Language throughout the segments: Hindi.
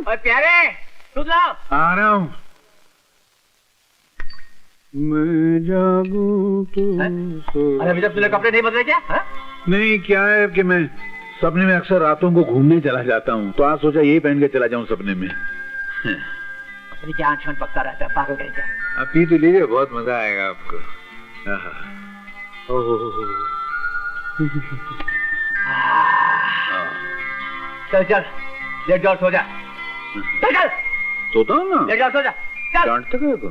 और प्यारे दूध लाओ। आ रहा हूँ। मैं जागूं तो अरे अभी तक तूने कपड़े नहीं बदले क्या? हा? नहीं, क्या है कि मैं सपने में अक्सर रातों को घूमने चला जाता हूँ, तो आज सोचा यही पहन के चला जाऊँ सपने में। अपनी क्या आंख में पकता रहता है पागल कहीं। आप पी तो लीजिए, बहुत मजा आएगा आपको। चल चल लेट जाओ, सो जा। चल चल सोता हूँ ना, लेट जाओ, सो जा। चल डांटते क्या को?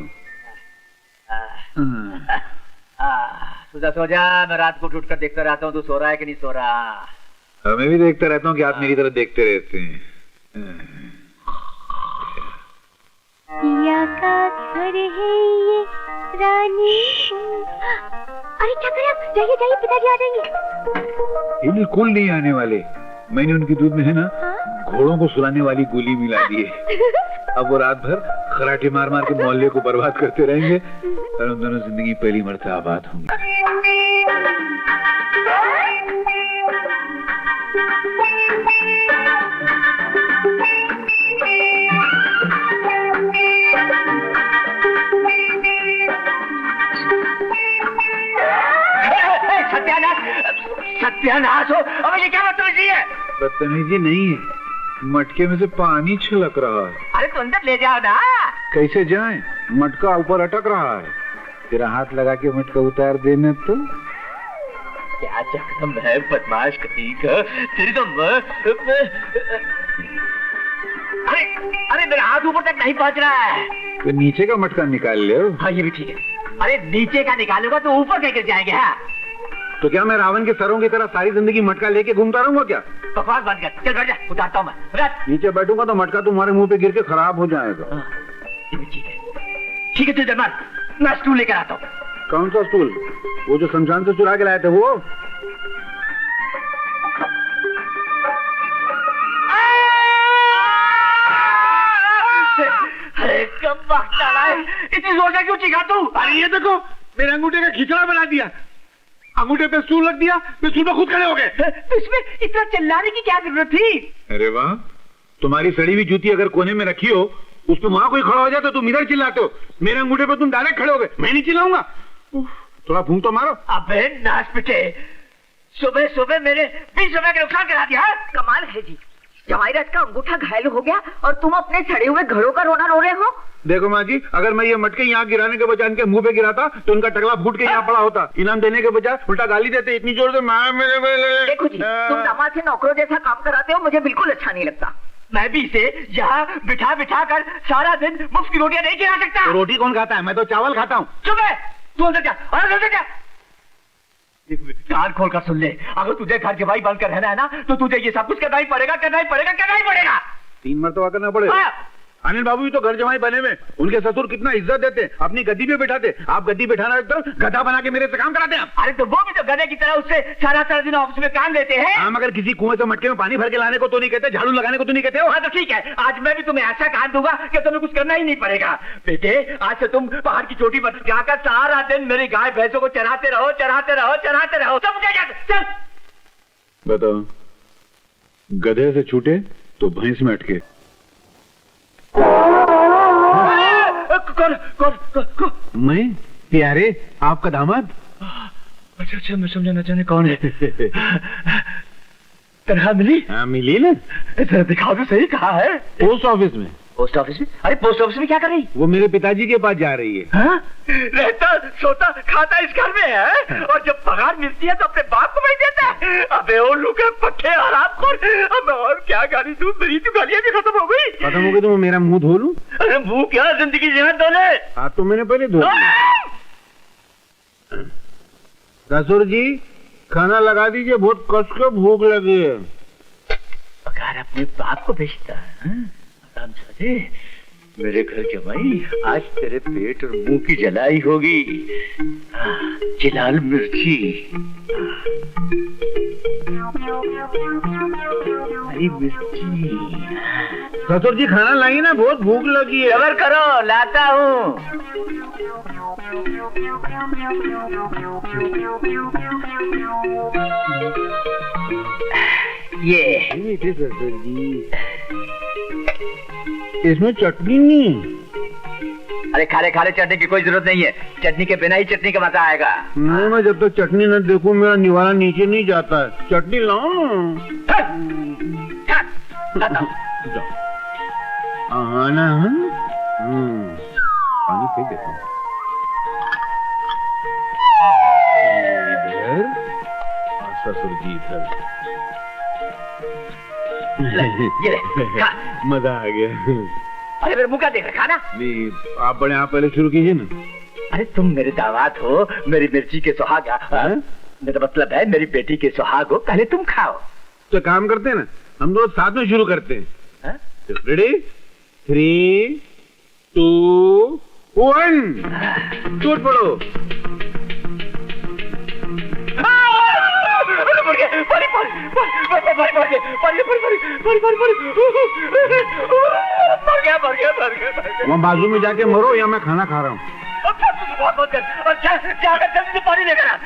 सुधा सो जा, मैं रात को उठ कर देखता रहता हूँ तू सो रहा है कि नहीं सो रहा। मैं भी देखता रहता हूँ कि आप मेरी तरफ देखते रहते हैं। पिया का घर है ये रानी। अरे क्या करें, जाइए जाइए, पिताजी आ जाएंगे। बिल्कुल नहीं आने वाले। मैंने उनके दूध में है ना घोड़ों को सुलाने वाली गोली मिला दी है। अब वो रात भर खराटे मार मार के मोहल्ले को बर्बाद करते रहेंगे और हम दोनों जिंदगी पहली मरतबा आबाद होंगे। सत्यानाश हो। अब ये क्या बदतमीजी है? बदतमीजी नहीं है, मटके में से पानी छलक रहा है। अरे तो अंदर ले जाओ ना। कैसे जाएं? मटका ऊपर अटक रहा है। तेरा हाथ लगा के मटका उतार देना तो। क्या चक्कर है बदमाश कहीं का तेरी तो अरे अरे मेरा हाथ ऊपर तक नहीं पहुंच रहा है। तो नीचे का मटका निकाल ले। हाँ ये भी ठीक है। अरे नीचे का निकालूंगा तो ऊपर कैसे गिर जाएंगे? हाँ तो क्या मैं रावण के सरों की तरह सारी जिंदगी मटका लेके घूमता रहूंगा क्या? बकवास बंद कर, चल बैठ जा, उतारता हूँ मैं। नीचे बैठूंगा तो मटका तुम्हारे मुंह पे गिर के खराब हो जाएगा। ये भी ठीक है। ठीक है तू इधर मत, मैं स्टूल लेकर आता हूँ। कौन सा स्टूल? वो जो शमशान से चुरा के लाए थे वो? अरे कब वक्त डाला है, इतनी जोर से क्यों चिल्ला तू? अरे ये देखो, मेरे अंगूठे का खिचड़ा बना दिया। अंगूठे पे स्टूल रख दिया, मैं स्टूल पे खुद खड़े हो गए। तो इसमें इतना चिल्लाने की क्या जरूरत थी? अरे वाह, तुम्हारी सड़ी हुई जूती अगर कोने में रखी हो, उस पे वहां कोई खड़ा हो जाए तो तुम इधर चिल्लाते हो। मेरे अंगूठे पे तुम डायरेक्ट खड़े हो गए, मैं नहीं चिल्लाऊंगा। थोड़ा फूंक तो मारो। अबे नाच पिटे, सुबह सुबह मेरे 20 रुपए का नुकसान करा दिया। कमाल है जी, जवाहिरत का अंगूठा घायल हो गया और तुम अपने सड़े हुए घड़ों का रोना रो रहे हो। देखो माँ जी, अगर मैं ये मटके यहाँ गिराने के बजाय इनके मुंह पे गिराता तो इनका टकला फूट के यहाँ पड़ा होता। इनाम देने के बजाय उल्टा गाली देते इतनी जोर से। देखो जी, तुम दामाद से नौकरों जैसा काम कराते हो, मुझे बिल्कुल अच्छा नहीं लगता। मैं भी इसे यहाँ बिठा बिठा कर सारा दिन मुफ्त की रोटियां नहीं खिला सकता। तो रोटी कौन खाता है? मैं तो चावल खाता हूँ। चुप है, तू अंदर जा, अंदर जा। कान खोल कर सुन ले, अगर तुझे घर जवाई बनकर रहना है ना तो तुझे ये सब कुछ करना ही पड़ेगा, करना ही पड़ेगा, करना ही पड़ेगा। 3 मरतबा करना पड़ेगा। अनिल बाबू भी तो घर जमाई बने में, उनके ससुर कितना इज्जत देते, अपनी गद्दी पे बिठाते। आप गद्दी बिठाना तो गधा बना के मेरे से काम कराते हैं। अरे तो वो भी तो गधे की तरह उससे सारा दिन ऑफिस में काम लेते हैं। हम अगर किसी कुएं से मटके में पानी भर के लाने को तो नहीं कहते, झाड़ू लगाने को तो नहीं कहते हो। हाँ तो ठीक है, आज मैं भी तुम्हें ऐसा काम दूंगा कि तुम्हें कुछ करना ही नहीं पड़ेगा। बेटे आज से तुम पहाड़ की चोटी पर जाकर सारा दिन मेरी गाय भैंसों को चराते रहो, चराते रहो, चराते रहो। सब चल बताओ, गधे से छूटे तो भैंस में अटके। कौन? मैं? प्यारे, आपका दामाद? अच्छा अच्छा, मैं समझा ना जाने कौन है। तनख्वाह मिली? हाँ मिली ना। जरा दिखाओ तो सही, कहाँ है? पोस्ट ऑफिस में। पोस्ट ऑफिस में? अरे पोस्ट ऑफिस में क्या कर रही? वो मेरे पिताजी के पास जा रही है। हाँ? रहता सोता खाता इस घर में है और जब पगार मिलती है तो अपने बाप को भेज देता है। अबे ओ लुके पट्टे हरामखोर, अब और क्या गाली दूं? मेरी तो गालियां भी खत्म हो गई। खत्म हो गई तो मैं मेरा मुंह धो लूं? अरे मुंह क्या, जिंदगी जीवन धो ले। हाँ तो मैंने पहले धो लिया। ससुर जी खाना लगा दीजिए, बहुत कस के भूख लगी है। पगार अपने बाप को भेजता है। मेरे घर जमाई, आज तेरे पेट और मुंह की जलाई होगी। चिलाल मिर्ची, हरी मिर्ची। ससुर जी खाना लाइए ना, बहुत भूख लगी है। सबर करो, लाता हूँ। ये ससुर जी इसमें चटनी नहीं। अरे खारे खारे चटनी की कोई जरूरत नहीं है, चटनी के बिना ही चटनी का मजा आएगा। नहीं, मैं जब तक चटनी न देखूं मेरा निवाला नीचे नहीं जाता है। चटनी लाओ आना। पानी फेंक देता हूँ इधर और ससुर जी इधर। ये ले, खा। मजा आ गया। अरे मेरे मुंह का देख रखा ना। नहीं, आप बड़े, आप पहले शुरू कीजिए ना। अरे तुम मेरे दामाद हो, मेरी मिर्ची के सुहाग। मेरा मतलब है मेरी बेटी के सुहाग हो, पहले तुम खाओ। तो काम करते हैं ना, हम दोनों साथ में शुरू करते हैं। रेडी 3 2 1 टूट पड़ो। वहाँ बाजू में जाके मरो या मैं खाना खा रहा हूँ। पानी लेकर आ।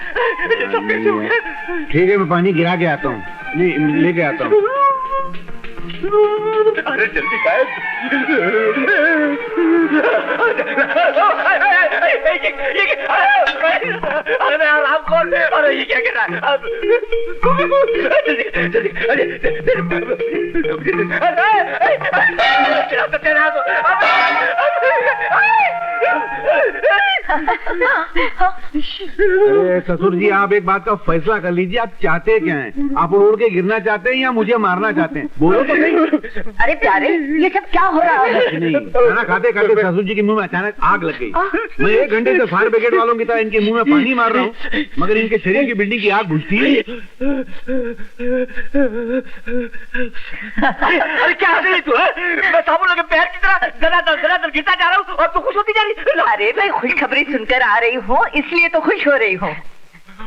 ठीक है, मैं पानी गिरा के आता हूँ, नहीं लेके आता हूँ। अरे जल्दी गायब। अरे मैं आराम खोल। अरे ये क्या कर रहा है? अरे ससुर जी, आप एक बात का फैसला कर लीजिए, आप चाहते क्या हैं? आप उड़ के गिरना चाहते हैं या मुझे मारना चाहते हैं? बोलो तो नहीं। अरे प्यारे, ये सब क्या हो रहा है? नहीं, खाना खाते खाते ससुर जी के मुंह में अचानक आग लग गई। मैं 1 घंटे से फायर ब्रिगेड वालों की तरह इनके मुंह में पानी मार रहा हूँ, मगर इनके शरीर की बिल्डिंग की आग बुझती है। अरे क्या हंस रही तू? मैं साबुन लगे पैर की तरह धनाधन गिरता जा रहा हूँ और तू खुश होती जा रही। अरे मैं खुशखबरी सुनकर आ रही हूँ, इसलिए तो खुश हो रही हूँ।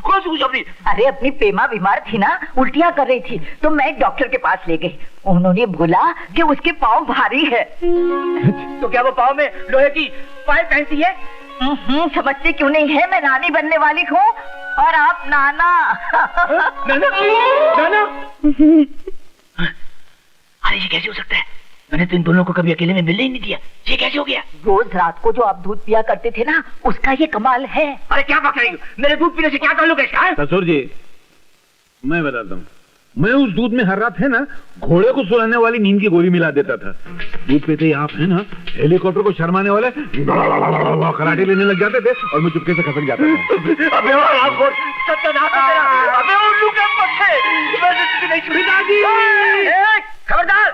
कौन सी खुशखबरी? अरे अपनी पेमा बीमार थी ना, उल्टियाँ कर रही थी, तो मैं एक डॉक्टर के पास ले गई। उन्होंने बोला कि उसके पाँव भारी है। तो क्या वो पाँव में लोहे की पाइप पहनती है? समझती क्यों नहीं है? मैं नानी बनने वाली हूँ और आप नाना। नाना? नाना? अरे ये कैसे हो सकता है? मैंने तो इन दोनों को कभी अकेले में मिलने ही नहीं दिया। ये कैसे हो गया? रोज रात को जो आप दूध पिया करते थे ना, उसका ये कमाल है। अरे क्या बात है? मेरे दूध पीने से क्या ताल्लुक है इसका? ससुर जी, मैं बताता हूँ। मैं उस दूध में हर रात है ना घोड़े को सुलाने वाली नींद की गोली मिला देता था। दूध पीते ही आप है ना हेलीकॉप्टर को शर्माने वाले कराटे लेने लग जाते थे और मैं चुपके से खसक जाता था। अबे आपको सत्यानाश है तेरा। अबे उल्लू के पट्टे, मैंने तुझे नहीं छुई दादी। खबरदार,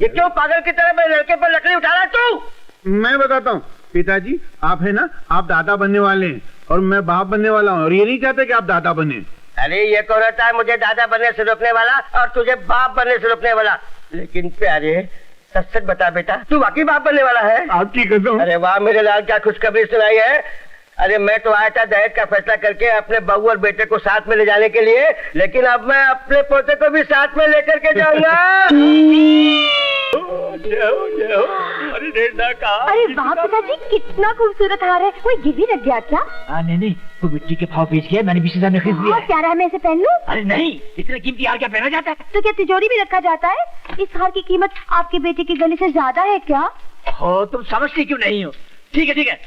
ये क्यों पागल की तरह मेरे लड़के पर लकड़ी उठा रहा तू? मैं बताता हूँ पिताजी, आप है ना, आप दादा बनने वाले हैं और मैं बाप बनने वाला हूँ और ये नहीं चाहते कि आप दादा बने। अरे ये कौन रहता है मुझे दादा बनने से रोकने वाला और तुझे बाप बनने से रोकने वाला? लेकिन प्यारे, सच सच बता बेटा, तू वाकई बाप बनने वाला है? आपकी कसम। अरे वाह मेरे लाल, क्या खुशखबरी सुनाई है। अरे मैं तो आया था दहेज का फैसला करके अपने बहू और बेटे को साथ में ले जाने के लिए, लेकिन अब मैं अपने पोते को भी साथ में लेकर के जाऊंगा। अरे वाह पिताजी, कितना खूबसूरत हार है। कोई गिर रख गया क्या? नहीं, वो मिट्टी के भाव बेच गया, मैंने 20,000 में खरीद लिया। प्यारा है, मैं इसे पहन लूं? अरे नहीं, इतना कीमती हार क्या पहना जाता है? तो क्या तिजोरी में रखा जाता है? इस हार की कीमत आपके बेटे की गले से ज्यादा है क्या? हो, तुम समझती क्यों नहीं हो? ठीक है,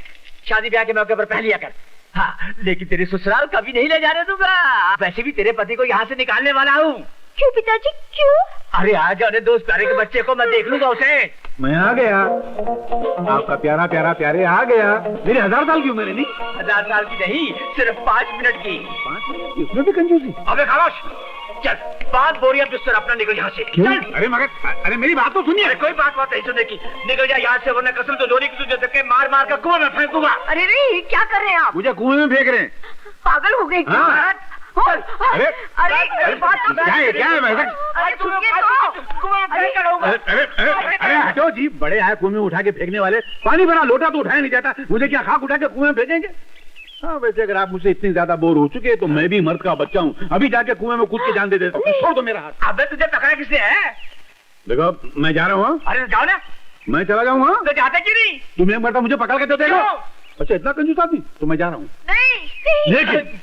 शादी ब्याह के मौके पर पहन लिया कर। हाँ, लेकिन तेरे ससुराल कभी नहीं ले जाने दूंगा। वैसे भी तेरे पति को यहाँ से निकालने वाला हूँ। क्यों पिताजी, क्यों? अरे आज जाने दो उस प्यारे के बच्चे को, मैं देख लूंगा उसे। मैं आ गया, आपका प्यारा प्यारा प्यारे आ गया। मेरे 1000 साल की उम्र है। नहीं 1000 साल की नहीं, सिर्फ 5 मिनट की। 5 मिनट की? उसमें भी कंजूसी। अबे खामोश, चल 5 बोरियां बिस्तर अपना निकल यहाँ से। क्यों? चल। अरे मगर, अरे मेरी बात तो सुनिए। अरे कोई बात नहीं सुनने की, निकल जा यहाँ से, वरना कसम तो जोड़ी की तुझे धक्के मार मार कर कुएं में फेंक दूंगा। अरे नहीं, क्या कर रहे हैं आप? मुझे कुएं में फेंक रहे हैं। पागल हो गए क्या? हाँ। अरे अरे क्या है वैसा? अरे सुनिए तो। अरे हटो जी, बड़े आए कुएं में उठा के फेंकने वाले। पानी भरा लोटा तो उठाया नहीं जाता, मुझे क्या खाक उठा के कुएं में फेंकेंगे? हाँ, वैसे अगर आप मुझसे इतनी ज्यादा बोर हो चुके हैं तो मैं भी मर्द का बच्चा हूँ, अभी जाके कुएं में कूद के जान दे देता हूँ। छोड़ दो मेरा हाथ। अबे तुझे पकड़ा किसने है? देखो मैं जा रहा हूँ। अरे जाओ ना। मैं चला जाऊंगा। तो जाते क्यों नहीं? तुम एक मरता मुझे पकड़ के तो देखो। अच्छा, इतना कंजूस आदमी? तो मैं जा रहा हूँ। लेकिन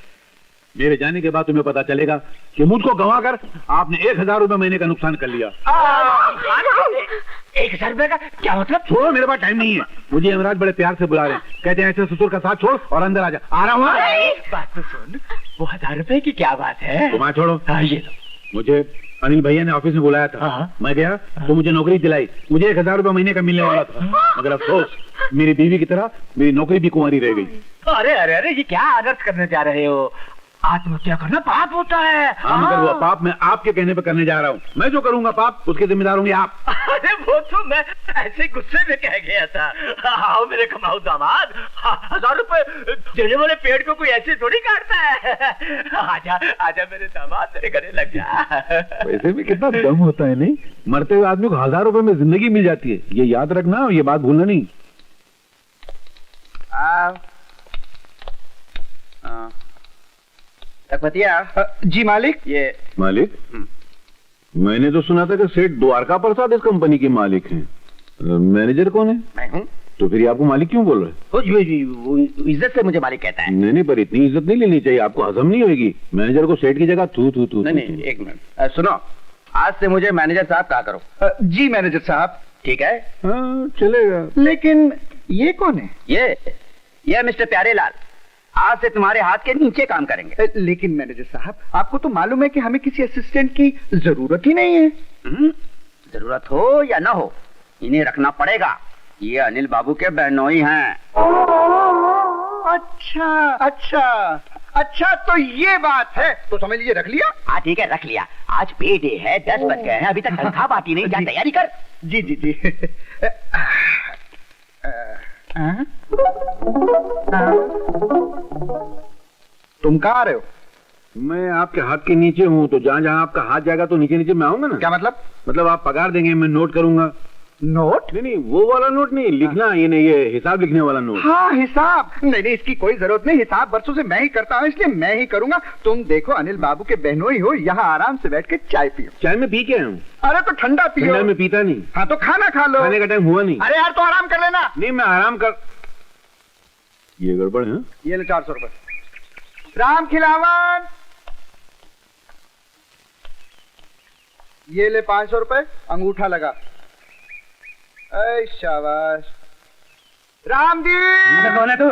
मेरे जाने के बाद तुम्हें पता चलेगा कि मुझको गंवा कर आपने 1000 रुपए महीने का नुकसान कर लिया। 1000 रुपए का क्या मतलब? छोड़ो, मेरे पास टाइम नहीं है। मुझे यमराज बड़े प्यार से बुला रहे हैं, कहते हैं ऐसे ससुर का साथ छोड़ और अंदर आ जा। आ रहा हूँ। बात तो सुन, वो 1000 रुपए की क्या बात है? तुम आ, छोड़ो। ये मुझे अनिल भैया ने ऑफिस में बुलाया था। मैं गया तो मुझे नौकरी दिलाई। मुझे 1000 रुपए महीने का मिलने वाला था, मगर अफसोस मेरी बीवी की तरह मेरी नौकरी भी कुंवारी रह गई। अरे अरे अरे, ये क्या अनर्थ करने जा रहे हो? आत्महत्या करना पाप होता है। हाँ, मगर वो पाप मैं आपके कहने पे करने जा रहा हूँ। मैं जो करूँगा पाप, उसके जिम्मेदार होंगे आप। अरे वो तो मैं ऐसे गुस्से में कह गया था। आओ मेरे कमाऊ दामाद, 1000 रुपए देने वाले पेड़ को कोई ऐसे थोड़ी काटता है। आजा आजा मेरे दामाद, मेरे गले लग जा। वैसे भी कितना दम होता है, नहीं? मरते हुए आदमी को 1000 रुपए में जिंदगी मिल जाती है, ये याद रखना और ये बात भूलना नहीं। जी मालिक। ये मालिक? मैंने तो सुना था कि सेठ द्वारका प्रसाद इस कंपनी के मालिक हैं। मैनेजर कौन है? मैं हूँ। तो फिर ये आपको मालिक क्यों बोल रहे हैं? वो इज्जत से मुझे मालिक कहता है। नहीं, पर इतनी इज्जत नहीं लेनी चाहिए, आपको हजम नहीं होगी। मैनेजर को सेठ की जगह तू तू तू। नहीं, एक मिनट सुनो, आज से मुझे मैनेजर साहब कहा करो। जी मैनेजर साहब। ठीक है? हाँ, चलेगा। लेकिन ये कौन है? ये मिस्टर प्यारेलाल आज से तुम्हारे हाथ के नीचे काम करेंगे। लेकिन मैनेजर साहब, आपको तो मालूम है कि हमें किसी असिस्टेंट की जरूरत ही नहीं है। जरूरत हो या ना हो, इन्हें रखना पड़ेगा। ये अनिल बाबू के बहनोई हैं। अच्छा अच्छा अच्छा, तो ये बात है। तो समझ लीजिए रख लिया। हाँ ठीक है, रख लिया। आज पे डे है, 10 बज गए हैं, अभी तक तनख्वाह बाकी नहीं। जा तैयारी कर। जी जी जी। तुम कहाँ आ रहे हो? मैं आपके हाथ के नीचे हूँ, तो जहाँ जहाँ आपका हाथ जाएगा तो नीचे नीचे मैं आऊंगा ना। क्या मतलब? मतलब आप पगार देंगे, मैं नोट करूंगा। नोट? नहीं, वो वाला नोट नहीं, लिखना ये हिसाब लिखने वाला नोट। हाँ हिसाब। नहीं, इसकी कोई जरूरत नहीं। हिसाब बरसों से मैं ही करता हूँ, इसलिए मैं ही करूंगा। तुम देखो, अनिल बाबू के बहनोई हो, यहाँ आराम से बैठ के चाय पियो। चाय में पी के आऊँ? अरे तो ठंडा पियो। ठंडा में पीता नहीं। हाँ तो खाना खा लो। खाने का टाइम हुआ नहीं। अरे यार तो आराम कर लेना। नहीं, मैं आराम कर। ये गड़बड़ है। ये ले 400 रुपए। राम खिलावन। ये ले 500 रुपए, अंगूठा लगा। ऐ शाबाश। राम जी। कौन है तू?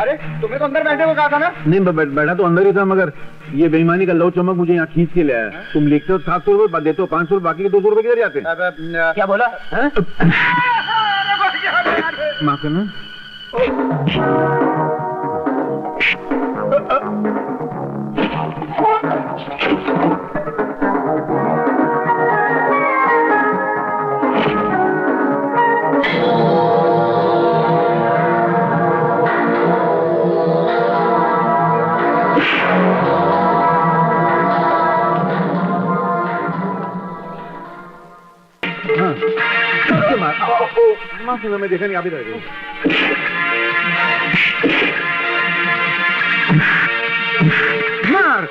अरे तुम्हें तो अंदर बैठने को कहा था ना। नहीं, बैठा तो अंदर ही था, मगर ये बेईमानी का लव चमक मुझे यहाँ खींच के ले आया। तुम लिखते हो 700 रुपए, देते हो 500, बाकी के 200 रुपए किधर जाते हैं? क्या बोला? माफ करना। मैं देखा नहीं, आप इधर मार।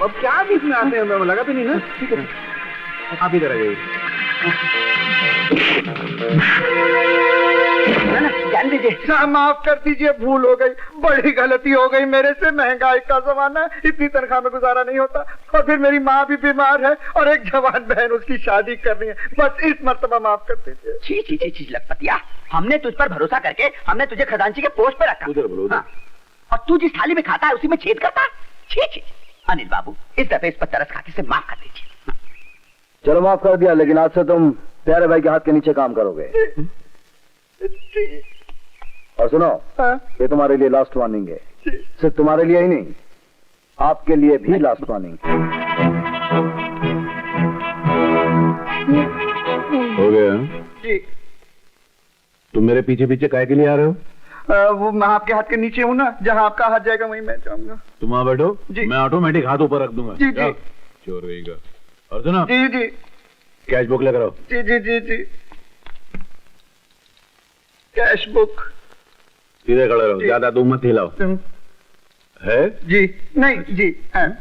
अब क्या बीच में आते हैं, लगा तो नहीं ना? ठीक है, आप इधर आ जाइए। जान दीजिए। माफ कर दीजिए, भूल हो गई, बड़ी गलती हो गई मेरे से। महंगाई का जमाना है, इतनी तनख्वाह में गुजारा नहीं होता। और फिर मेरी माँ भी बीमार है और एक जवान बहन, उसकी शादी करनी है। बस इस मर्तबा माफ कर दीजिए। छी लखपतिया, हमने तुझ पर भरोसा करके हमने तुझे खजांची के पोस्ट पर रखा। उधर बोलो। हाँ। और तू जिस थाली में खाता है उसी में छेद करता। छी। अनिल बाबू, इस दफे इस पर तरस खाते से माफ कर दीजिए। चलो माफ कर दिया, लेकिन आज से तुम प्यारे भाई के हाथ के नीचे काम करोगे। और सुनो, ये तुम्हारे लिए लास्ट वार्निंग है। सिर्फ तुम्हारे लिए ही नहीं, आपके लिए भी लास्ट वार्निंग। हो गया जी। तुम मेरे पीछे पीछे काहे के लिए आ रहे हो? वो मैं आपके हाथ के नीचे हूँ ना, जहाँ आपका हाथ जाएगा वहीं मैं जाऊंगा। तुम वहां बैठो जी। मैं ऑटोमेटिक हाथ ऊपर रख दूंगा। जी जी। चोर रहेगा। और सुनो, जी जी कैश बुक लेकर आओ। जी जी जी जी। Cash book. सीधे खड़े रहो, ज्यादा तुम मत हिलाओ। है जी नहीं जी।